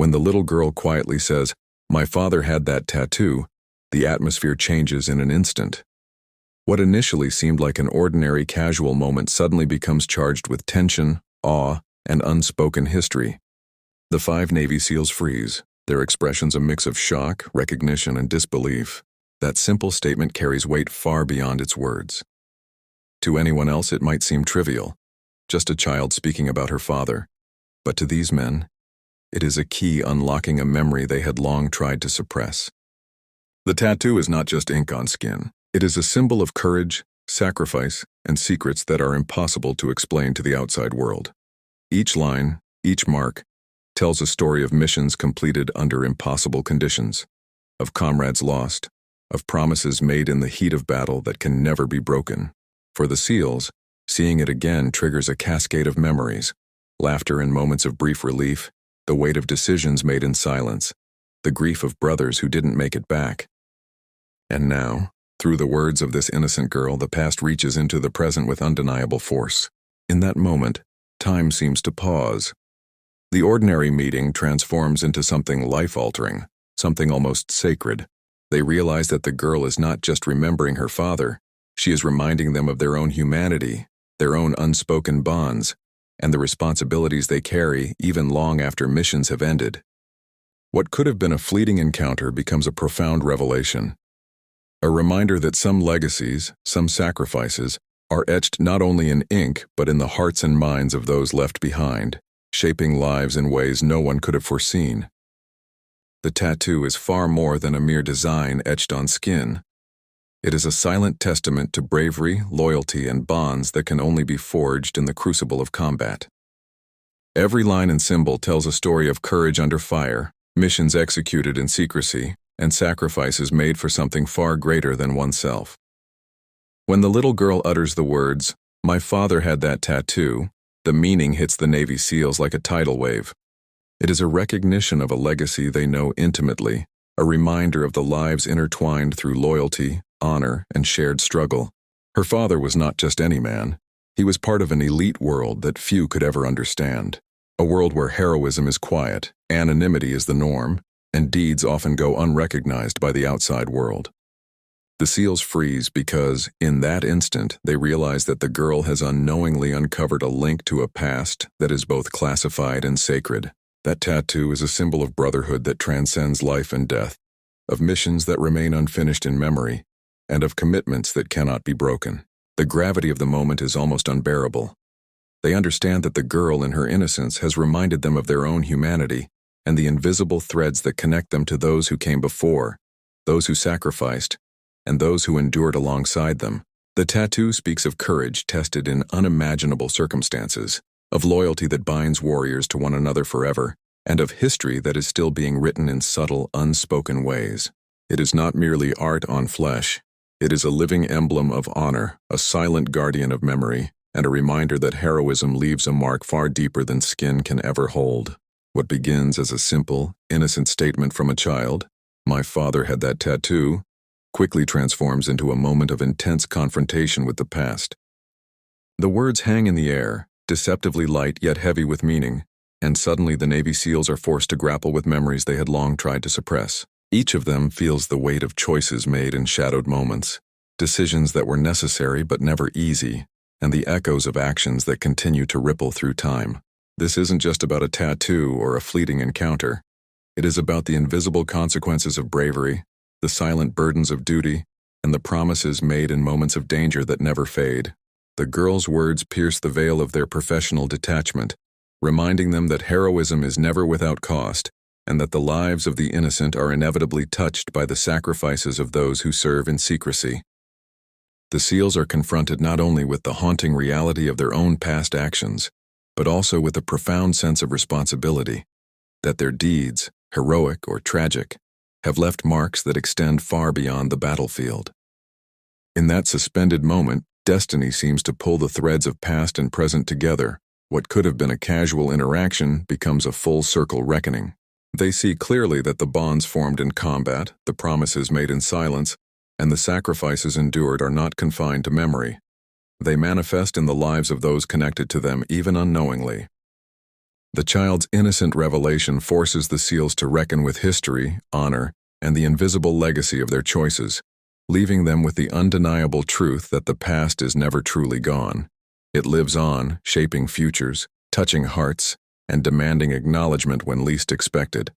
When the little girl quietly says, "My father had that tattoo," the atmosphere changes in an instant. What initially seemed like an ordinary casual moment suddenly becomes charged with tension, awe, and unspoken history. The 5 Navy SEALs freeze, their expressions a mix of shock, recognition, and disbelief. That simple statement carries weight far beyond its words. To anyone else it might seem trivial, just a child speaking about her father. But to these men, it is a key unlocking a memory they had long tried to suppress. The tattoo is not just ink on skin. It is a symbol of courage, sacrifice, and secrets that are impossible to explain to the outside world. Each line, each mark, tells a story of missions completed under impossible conditions, of comrades lost, of promises made in the heat of battle that can never be broken. For the SEALs, seeing it again triggers a cascade of memories, laughter in moments of brief relief, the weight of decisions made in silence, the grief of brothers who didn't make it back. And now, through the words of this innocent girl, the past reaches into the present with undeniable force. In that moment, time seems to pause. The ordinary meeting transforms into something life-altering, something almost sacred. They realize that the girl is not just remembering her father, she is reminding them of their own humanity, their own unspoken bonds, and the responsibilities they carry even long after missions have ended. What could have been a fleeting encounter becomes a profound revelation. A reminder that some legacies, some sacrifices, are etched not only in ink but in the hearts and minds of those left behind, shaping lives in ways no one could have foreseen. The tattoo is far more than a mere design etched on skin. It is a silent testament to bravery, loyalty, and bonds that can only be forged in the crucible of combat. Every line and symbol tells a story of courage under fire, missions executed in secrecy, and sacrifices made for something far greater than oneself. When the little girl utters the words, "My father had that tattoo," the meaning hits the Navy SEALs like a tidal wave. It is a recognition of a legacy they know intimately, a reminder of the lives intertwined through loyalty, honor, and shared struggle. Her father was not just any man. He was part of an elite world that few could ever understand. A world where heroism is quiet, anonymity is the norm, and deeds often go unrecognized by the outside world. The SEALs freeze because, in that instant, they realize that the girl has unknowingly uncovered a link to a past that is both classified and sacred. That tattoo is a symbol of brotherhood that transcends life and death, of missions that remain unfinished in memory, and of commitments that cannot be broken. The gravity of the moment is almost unbearable. They understand that the girl in her innocence has reminded them of their own humanity and the invisible threads that connect them to those who came before, those who sacrificed, and those who endured alongside them. The tattoo speaks of courage tested in unimaginable circumstances, of loyalty that binds warriors to one another forever, and of history that is still being written in subtle, unspoken ways. It is not merely art on flesh. It is a living emblem of honor, a silent guardian of memory, and a reminder that heroism leaves a mark far deeper than skin can ever hold. What begins as a simple, innocent statement from a child, "My father had that tattoo," quickly transforms into a moment of intense confrontation with the past. The words hang in the air, deceptively light yet heavy with meaning, and suddenly the Navy SEALs are forced to grapple with memories they had long tried to suppress. Each of them feels the weight of choices made in shadowed moments, decisions that were necessary but never easy, and the echoes of actions that continue to ripple through time. This isn't just about a tattoo or a fleeting encounter. It is about the invisible consequences of bravery, the silent burdens of duty, and the promises made in moments of danger that never fade. The girl's words pierce the veil of their professional detachment, reminding them that heroism is never without cost, and that the lives of the innocent are inevitably touched by the sacrifices of those who serve in secrecy. The SEALs are confronted not only with the haunting reality of their own past actions, but also with a profound sense of responsibility, that their deeds, heroic or tragic, have left marks that extend far beyond the battlefield. In that suspended moment, destiny seems to pull the threads of past and present together. What could have been a casual interaction becomes a full-circle reckoning. They see clearly that the bonds formed in combat, the promises made in silence, and the sacrifices endured are not confined to memory. They manifest in the lives of those connected to them even unknowingly. The child's innocent revelation forces the seals to reckon with history, honor, and the invisible legacy of their choices, leaving them with the undeniable truth that the past is never truly gone. It lives on, shaping futures, touching hearts, and demanding acknowledgement when least expected.